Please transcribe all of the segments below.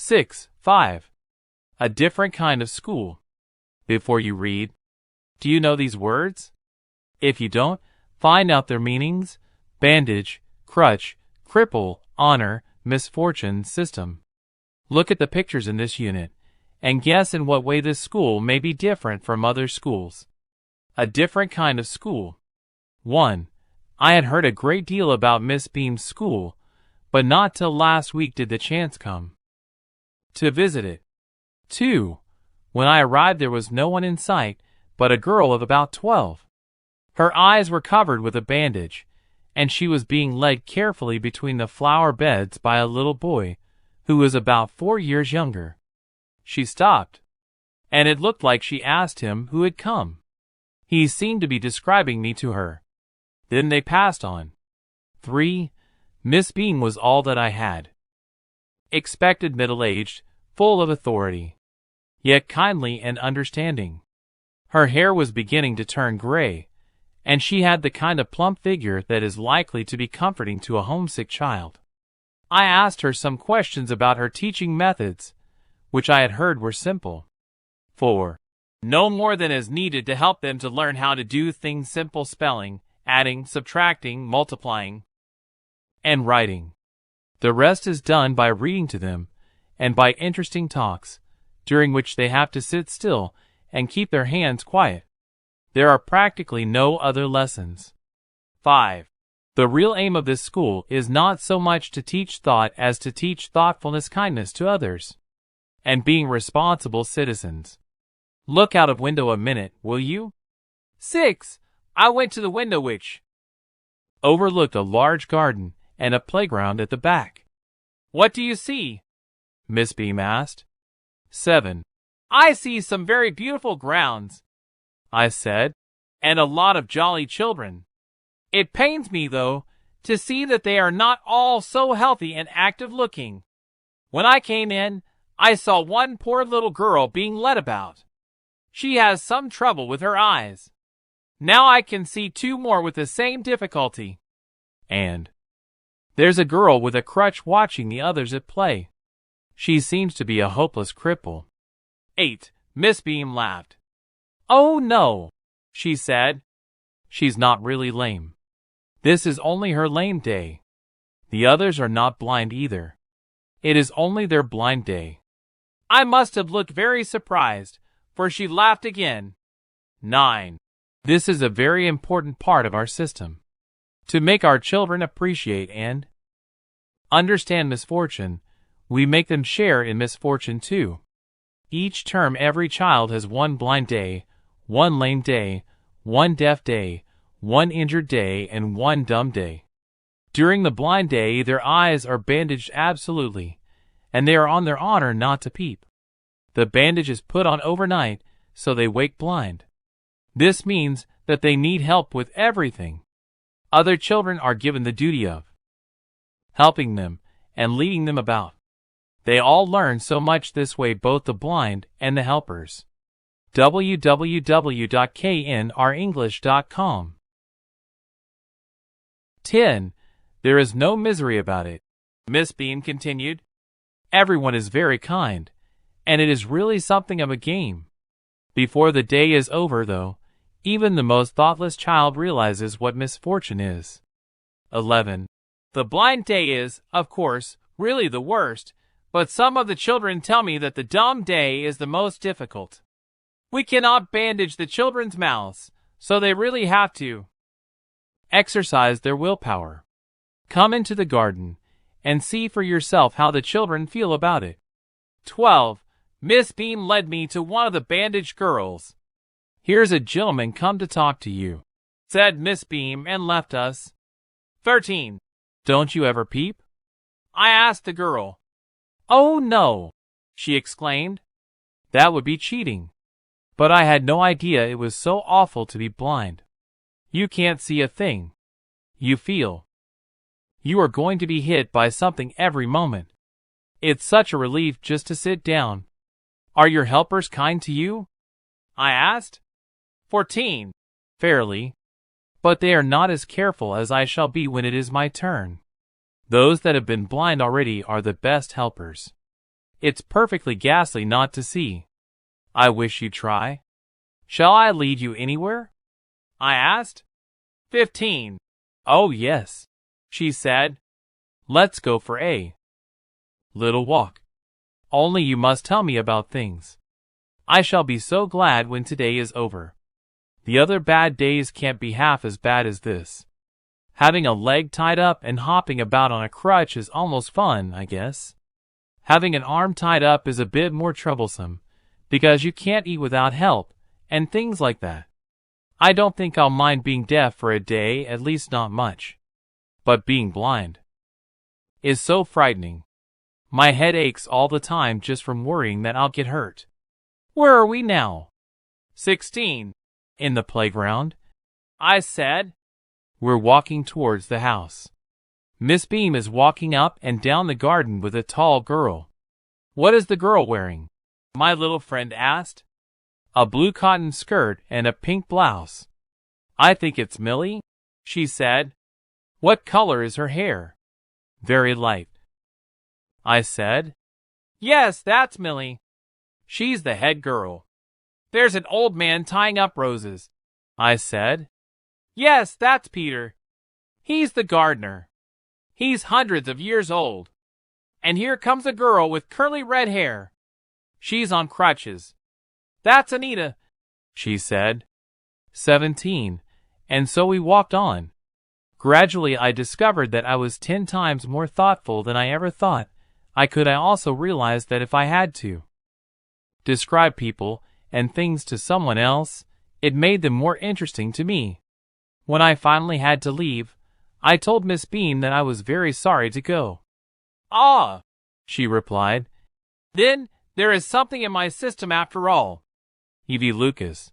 5. A different kind of school. Before you read, do you know these words? If you don't, find out their meanings: bandage, crutch, cripple, honor, misfortune, system. Look at the pictures in this unit, and guess in what way this school may be different from other schools. A different kind of school. 1. I had heard a great deal about Miss Beam's school, but not till last week did the chance come to visit it. 2. When I arrived there was no one in sight but a girl of about 12. Her eyes were covered with a bandage, and she was being led carefully between the flower beds by a little boy who was about 4 years younger. She stopped, and it looked like she asked him who had come. He seemed to be describing me to her. Then they passed on. 3. Miss Beam was all that I had expected: middle-aged, full of authority, yet kindly and understanding. Her hair was beginning to turn gray, and she had the kind of plump figure that is likely to be comforting to a homesick child. I asked her some questions about her teaching methods, which I had heard were simple. 4. No more than is needed to help them to learn how to do things: simple spelling, adding, subtracting, multiplying, and writing. The rest is done by reading to them, and by interesting talks, during which they have to sit still and keep their hands quiet. There are practically no other lessons. 5. The real aim of this school is not so much to teach thought as to teach thoughtfulness, kindness to others, and being responsible citizens. Look out of window a minute, will you? 6. I went to the window which overlooked a large garden and a playground at the back. What do you see? Miss Beam asked. 7. I see some very beautiful grounds, I said, and a lot of jolly children. It pains me, though, to see that they are not all so healthy and active looking. When I came in, I saw one poor little girl being led about. She has some trouble with her eyes. Now I can see 2 more with the same difficulty. And there's a girl with a crutch watching the others at play. She seems to be a hopeless cripple. 8. Miss Beam laughed. Oh no, she said. She's not really lame. This is only her lame day. The others are not blind either. It is only their blind day. I must have looked very surprised, for she laughed again. 9. This is a very important part of our system, to make our children appreciate and understand misfortune. We make them share in misfortune too. Each term every child has 1 blind day, 1 lame day, 1 deaf day, 1 injured day, and 1 dumb day. During the blind day their eyes are bandaged absolutely, and they are on their honor not to peep. The bandage is put on overnight, so they wake blind. This means that they need help with everything. Other children are given the duty of helping them and leading them about. They all learn so much this way, both the blind and the helpers. www.knrenglish.com. 10. There is no misery about it, Miss Beam continued. Everyone is very kind, and it is really something of a game. Before the day is over, though, even the most thoughtless child realizes what misfortune is. 11. The blind day is, of course, really the worst, but some of the children tell me that the dumb day is the most difficult. We cannot bandage the children's mouths, so they really have to exercise their willpower. Come into the garden and see for yourself how the children feel about it. 12. Miss Beam led me to one of the bandaged girls. Here's a gentleman come to talk to you, said Miss Beam, and left us. 13. Don't you ever peep? I asked the girl. Oh no, she exclaimed. That would be cheating. But I had no idea it was so awful to be blind. You can't see a thing. You feel. You are going to be hit by something every moment. It's such a relief just to sit down. Are your helpers kind to you? I asked. 14. Fairly. But they are not as careful as I shall be when it is my turn. Those that have been blind already are the best helpers. It's perfectly ghastly not to see. I wish you'd try. Shall I lead you anywhere? I asked. 15. Oh yes, she said. Let's go for a little walk. Only you must tell me about things. I shall be so glad when today is over. The other bad days can't be half as bad as this. Having a leg tied up and hopping about on a crutch is almost fun, I guess. Having an arm tied up is a bit more troublesome, because you can't eat without help, and things like that. I don't think I'll mind being deaf for a day, at least not much. But being blind is so frightening. My head aches all the time just from worrying that I'll get hurt. Where are we now? 16. In the playground, I said. We're walking towards the house. Miss Beam is walking up and down the garden with a tall girl. What is the girl wearing? My little friend asked. A blue cotton skirt and a pink blouse. I think it's Millie, she said. What color is her hair? Very light, I said. Yes, that's Millie. She's the head girl. There's an old man tying up roses, I said. Yes, that's Peter. He's the gardener. He's hundreds of years old. And here comes a girl with curly red hair. She's on crutches. That's Anita, she said. 17. And so we walked on. Gradually I discovered that I was 10 times more thoughtful than I ever thought I could. I also realized that if I had to describe people and things to someone else, it made them more interesting to me. When I finally had to leave, I told Miss Beam that I was very sorry to go. Ah, she replied. Then there is something in my system after all. E.V. Lucas.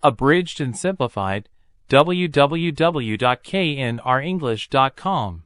Abridged and simplified. www.knrenglish.com